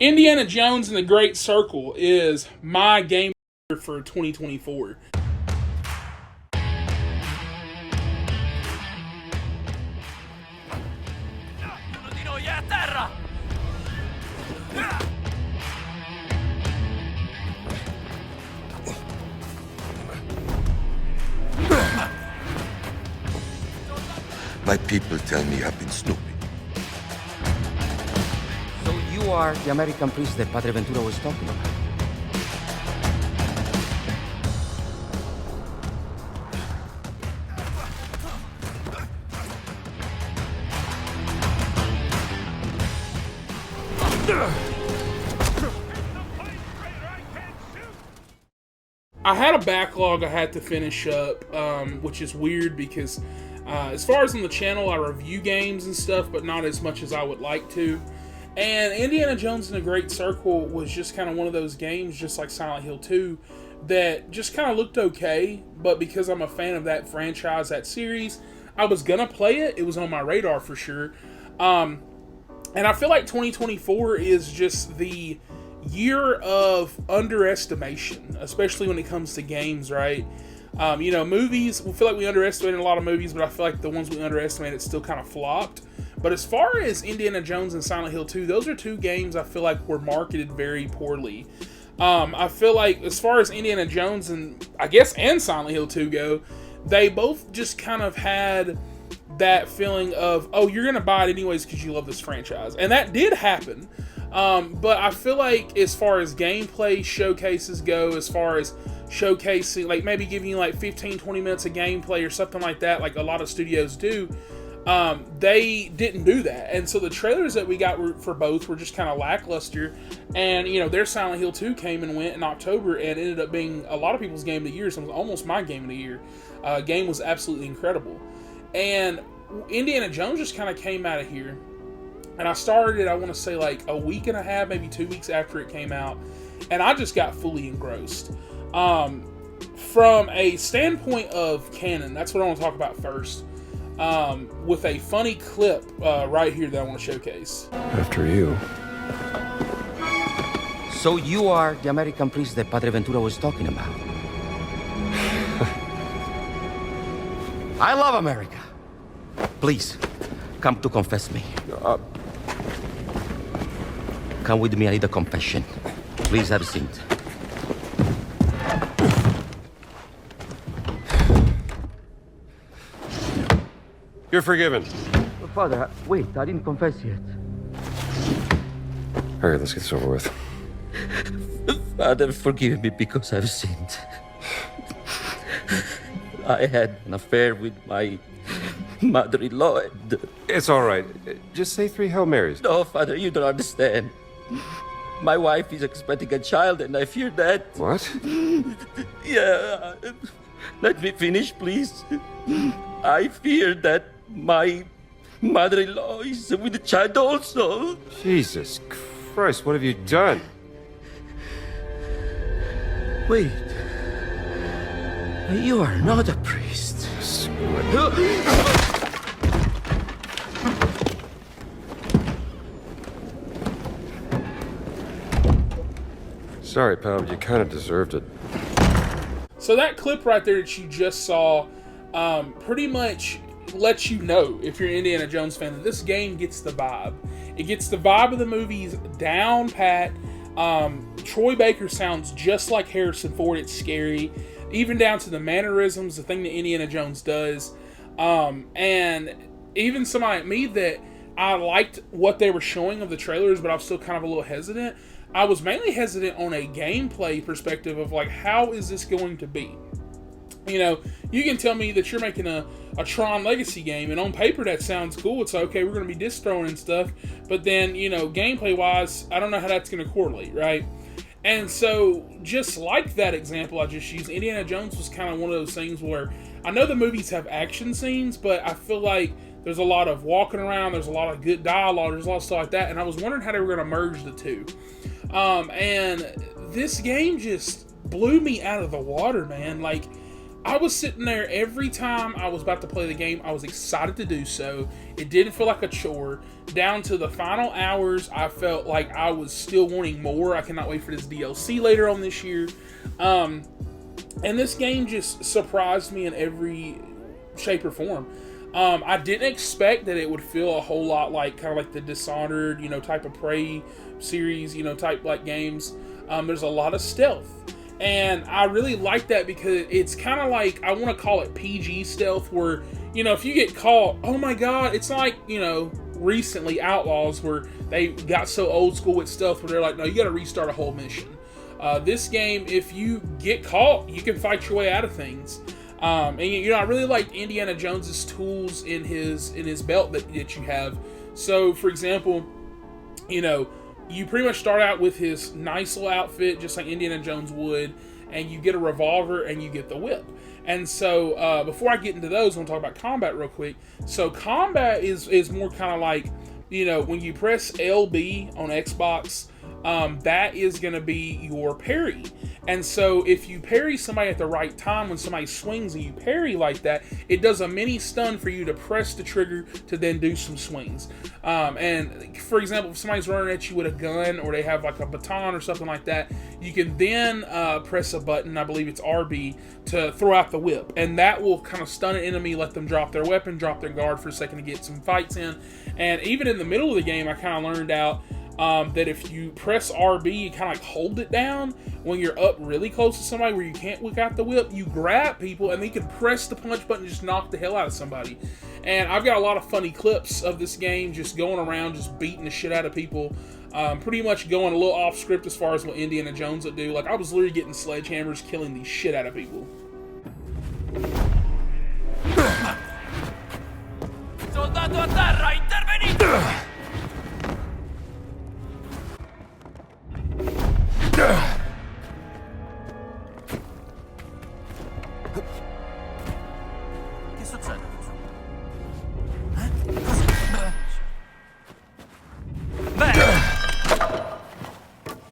Indiana Jones and the Great Circle is my game for 2024. My people tell me I've been snooping. So you are the American priest that Padre Ventura was talking about? I had a backlog I had to finish up, which is weird because as far as on the channel, I review games and stuff, but not as much as I would like to. And Indiana Jones and the Great Circle was just kind of one of those games, just like Silent Hill 2, that just kind of looked okay, but because I'm a fan of that franchise, that series, I was going to play it. It was on my radar for sure. And I feel like 2024 is just the year of underestimation, especially when it comes to games, right? Movies, we feel like we underestimated a lot of movies, but I feel like the ones we underestimated still kind of flopped. But as far as Indiana Jones and Silent Hill 2, those are two games I feel like were marketed very poorly. I feel like as far as Indiana Jones and Silent Hill 2 go, they both just kind of had that feeling of, oh, you're going to buy it anyways because you love this franchise. And that did happen. But I feel like as far as gameplay showcases go, as far as showcasing, like maybe giving you like 15-20 minutes of gameplay or something like that, like a lot of studios do, they didn't do that. And so the trailers that we got for both were just kind of lackluster. And, their Silent Hill 2 came and went in October and ended up being a lot of people's game of the year. So it was almost my game of the year. Game was absolutely incredible. And Indiana Jones just kind of came out of here. And I started it, I want to say like a week and a half, maybe 2 weeks after it came out. And I just got fully engrossed. From a standpoint of canon, that's what I want to talk about first. With a funny clip right here that I want to showcase. After you. So you are the American priest that Padre Ventura was talking about? I love America. Please, come to confess me. Come with me, I need a confession. Please have a seat. You're forgiven. Father, wait, I didn't confess yet. Hurry, let's get this over with. Father, forgive me because I've sinned. I had an affair with my mother-in-law. It's all right. Just say 3 Hail Marys. No, Father, you don't understand. My wife is expecting a child, and I fear that. What? Yeah. Let me finish, please. I fear that my mother-in-law is with the child also. Jesus Christ, what have you done? Wait. You are not a priest. Screw it. Sorry, pal, but you kind of deserved it. So that clip right there that you just saw pretty much lets you know, if you're an Indiana Jones fan, that this game gets the vibe. It gets the vibe of the movies down pat. Troy Baker sounds just like Harrison Ford. It's scary. Even down to the mannerisms, the thing that Indiana Jones does. And even somebody like me that I liked what they were showing of the trailers, but I was still kind of a little hesitant. I was mainly hesitant on a gameplay perspective of like, how is this going to be? You can tell me that you're making a Tron Legacy game, and on paper that sounds cool. It's okay, we're going to be disc throwing and stuff, but then, gameplay wise, I don't know how that's going to correlate, right? And so, just like that example I just used, Indiana Jones was kind of one of those things where I know the movies have action scenes, but I feel like there's a lot of walking around, there's a lot of good dialogue, there's a lot of stuff like that, and I was wondering how they were going to merge the two. And this game just blew me out of the water, man. Like, I was sitting there every time I was about to play the game. I was excited to do so. It didn't feel like a chore. Down to the final hours, I felt like I was still wanting more. I cannot wait for this DLC later on this year. And this game just surprised me in every shape or form. I didn't expect that it would feel a whole lot like kind of like the Dishonored, type of Prey series, type like games. There's a lot of stealth. And I really like that because it's kind of like, I want to call it PG stealth, where, if you get caught, oh my god, it's like, recently Outlaws, where they got so old school with stealth, where they're like, no, you got to restart a whole mission. This game, if you get caught, you can fight your way out of things. And I really like Indiana Jones's tools in his belt that you have. So, for example, you pretty much start out with his nice little outfit, just like Indiana Jones would, and you get a revolver and you get the whip. And so, before I get into those, I want to talk about combat real quick. So, combat is more kind of like, when you press LB on Xbox, that is going to be your parry. And so if you parry somebody at the right time, when somebody swings and you parry like that, it does a mini stun for you to press the trigger to then do some swings. And for example, if somebody's running at you with a gun, or they have like a baton or something like that, you can then press a button, I believe it's RB, to throw out the whip. And that will kind of stun an enemy, let them drop their weapon, drop their guard for a second to get some fights in. And even in the middle of the game, I kind of learned out that if you press RB, you kind of like hold it down when you're up really close to somebody where you can't whip out the whip, you grab people and then you can press the punch button and just knock the hell out of somebody. And I've got a lot of funny clips of this game just going around, just beating the shit out of people. Pretty much going a little off script as far as what Indiana Jones would do. Like, I was literally getting sledgehammers, killing the shit out of people. Soldato a terra, intervenite! Che succede?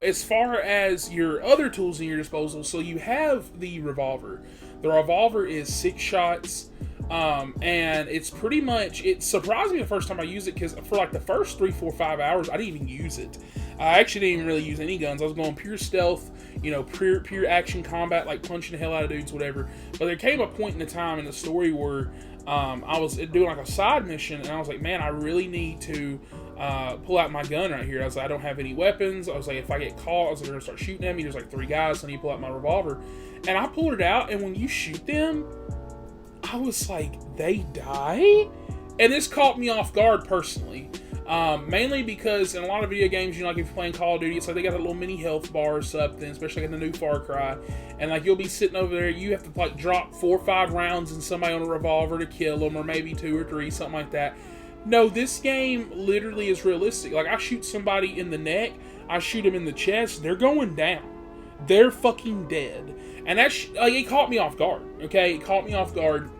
As far as your other tools in your disposal, so you have the revolver. The revolver is 6 shots, and it's pretty much, it surprised me the first time I used it, because for like the first 3, 4, 5 hours, I didn't even use it. I actually didn't even really use any guns. I was going pure stealth, pure action combat, like punching the hell out of dudes, whatever. But there came a point in the time in the story where I was doing like a side mission, and I was like, man, I really need to pull out my gun right here. I was like, I don't have any weapons. I was like, if I get caught, I was like, they're gonna start shooting at me. There's like 3 guys, so I need to pull out my revolver. And I pulled it out, and when you shoot them, I was like, they die? And this caught me off guard personally. Mainly because in a lot of video games, like if you're playing Call of Duty, it's like they got a little mini health bar or something, especially in the new Far Cry. And like you'll be sitting over there, you have to like drop 4 or 5 rounds in somebody on a revolver to kill them, or maybe 2 or 3, something like that. No, this game literally is realistic. Like, I shoot somebody in the neck, I shoot them in the chest, they're going down. They're fucking dead. And that's, like, it caught me off guard, okay? It caught me off guard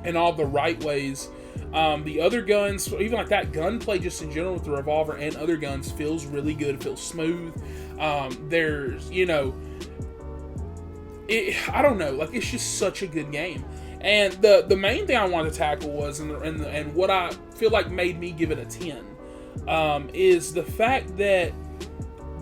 in all the right ways. The other guns, even like that gunplay just in general with the revolver and other guns, feels really good. It feels smooth. There's, I don't know, like, it's just such a good game. And the main thing I wanted to tackle was, and what I feel like made me give it a 10, is the fact that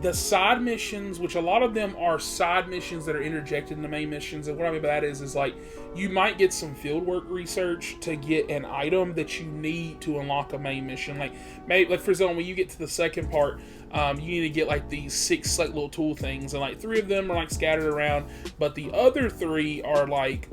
the side missions, which a lot of them are side missions that are interjected in the main missions, and what I mean by that is like, you might get some fieldwork research to get an item that you need to unlock a main mission. Like, maybe, like for example, when you get to the second part, you need to get like these 6 like little tool things, and like 3 of them are like scattered around, but the other 3 are like,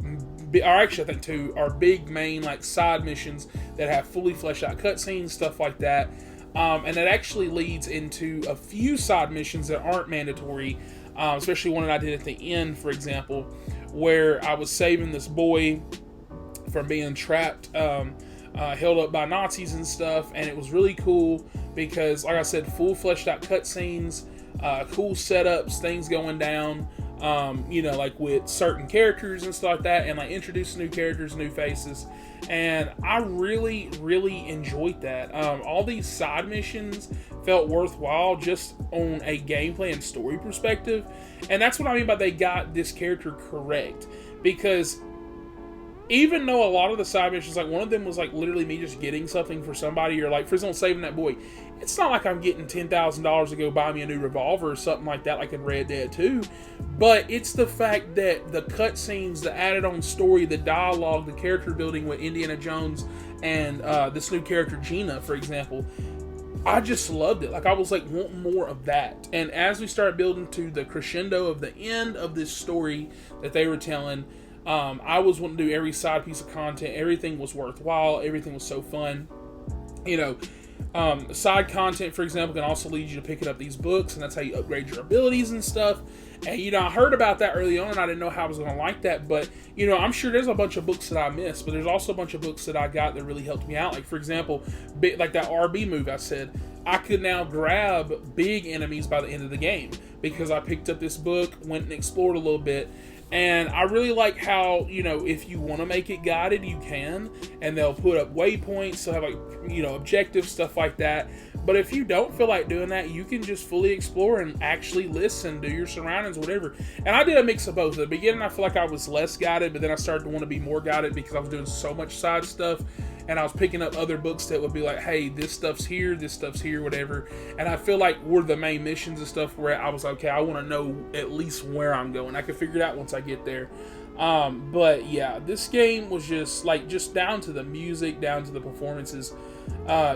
or actually I think 2 are big main like side missions that have fully fleshed out cutscenes, stuff like that. And that actually leads into a few side missions that aren't mandatory, especially one that I did at the end, for example, where I was saving this boy from being trapped, held up by Nazis and stuff, and it was really cool because, like I said, full fleshed out cutscenes, cool setups, things going down, like with certain characters and stuff like that, and like introducing new characters, new faces. And I really, really enjoyed that. All these side missions felt worthwhile just on a gameplay and story perspective. And that's what I mean by they got this character correct. Because even though a lot of the side missions, like one of them was like literally me just getting something for somebody, or like for example saving that boy, it's not like I'm getting $10,000 to go buy me a new revolver or something like that, like in Red Dead 2. But it's the fact that the cutscenes, the added on story, the dialogue, the character building with Indiana Jones and this new character Gina, for example, I just loved it. Like, I was like wanting more of that. And as we started building to the crescendo of the end of this story that they were telling, I was wanting to do every side piece of content. Everything was worthwhile. Everything was so fun. You know, side content, for example, can also lead you to picking up these books, and that's how you upgrade your abilities and stuff. And, you know, I heard about that early on, and I didn't know how I was going to like that. But, you know, I'm sure there's a bunch of books that I missed, but there's also a bunch of books that I got that really helped me out. Like, for example, like that RB move I said, I could now grab big enemies by the end of the game because I picked up this book, went and explored a little bit. And I really like how, you know, if you want to make it guided, you can. And they'll put up waypoints, they'll have, like, you know, objectives, stuff like that. But if you don't feel like doing that, you can just fully explore and actually listen, do your surroundings, whatever. And I did a mix of both. At the beginning, I feel like I was less guided, but then I started to want to be more guided because I was doing so much side stuff. And I was picking up other books that would be like, hey, this stuff's here, whatever. And I feel like were the main missions and stuff where I was like, okay, I want to know at least where I'm going. I can figure it out once I get there. But yeah, this game was just like, just down to the music, down to the performances.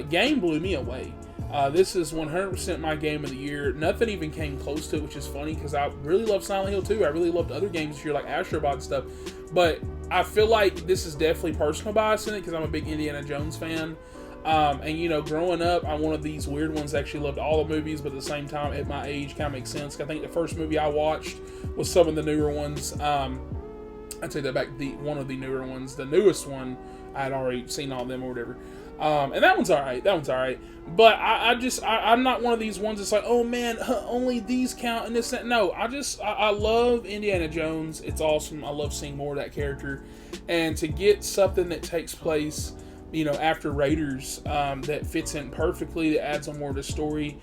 Game blew me away. This is 100% my game of the year. Nothing even came close to it, which is funny because I really love Silent Hill 2. I really loved other games this year like Astrobot and stuff. But I feel like this is definitely personal bias in it because I'm a big Indiana Jones fan. And, you know, growing up, I'm one of these weird ones that actually loved all the movies, but at the same time, at my age, kind of makes sense. I think the first movie I watched was some of the newer ones. I'd take that back, one of the newer ones. The newest one, I had already seen all of them or whatever. And that one's alright. But I'm not one of these ones that's like, oh man, only these count and this, that. No, I love Indiana Jones. It's awesome. I love seeing more of that character. And to get something that takes place, you know, after Raiders, that fits in perfectly, that adds on more to the story,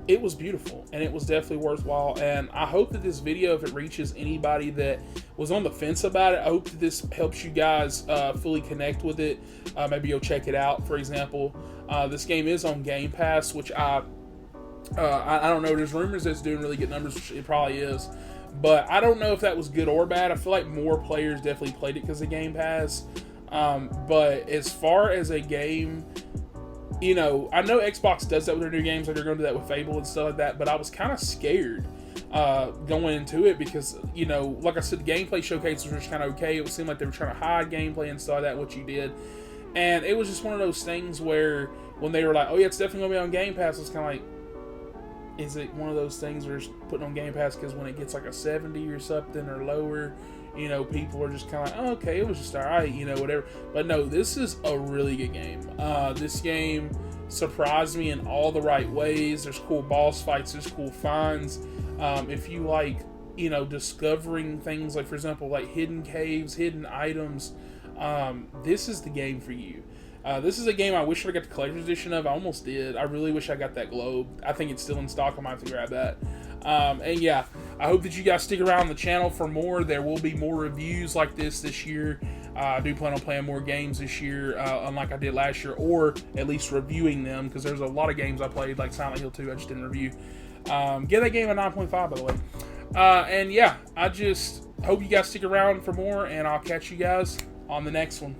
it was beautiful, and it was definitely worthwhile. And I hope that this video, if it reaches anybody that was on the fence about it, I hope that this helps you guys fully connect with it. Maybe you'll check it out. For example, this game is on Game Pass, which I don't know. There's rumors that it's doing really good numbers, which it probably is. But I don't know if that was good or bad. I feel like more players definitely played it because of Game Pass. But as far as a game, you know, I know Xbox does that with their new games, like they're going to do that with Fable and stuff like that, but I was kind of scared going into it because, you know, like I said, the gameplay showcases were just kind of okay. It would seem like they were trying to hide gameplay and stuff like that, what you did. And it was just one of those things where when they were like, oh yeah, it's definitely going to be on Game Pass, it's kind of like, is it one of those things where it's putting on Game Pass because when it gets like a 70 or something or lower, you know, people are just kind of like, oh, okay, it was just alright, you know, whatever. But no, this is a really good game. This game surprised me in all the right ways. There's cool boss fights, there's cool finds. If you like, you know, discovering things like, for example, like hidden caves, hidden items, this is the game for you. This is a game I wish I got the collector's edition of. I almost did. I really wish I got that globe. I think it's still in stock. I might have to grab that. And yeah, I hope that you guys stick around the channel for more. There will be more reviews like this year. I do plan on playing more games this year, unlike I did last year, or at least reviewing them, because there's a lot of games I played, like Silent Hill 2, I just didn't review. Give that game a 9.5, by the way. And yeah, I just hope you guys stick around for more, and I'll catch you guys on the next one.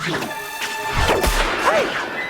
Hey!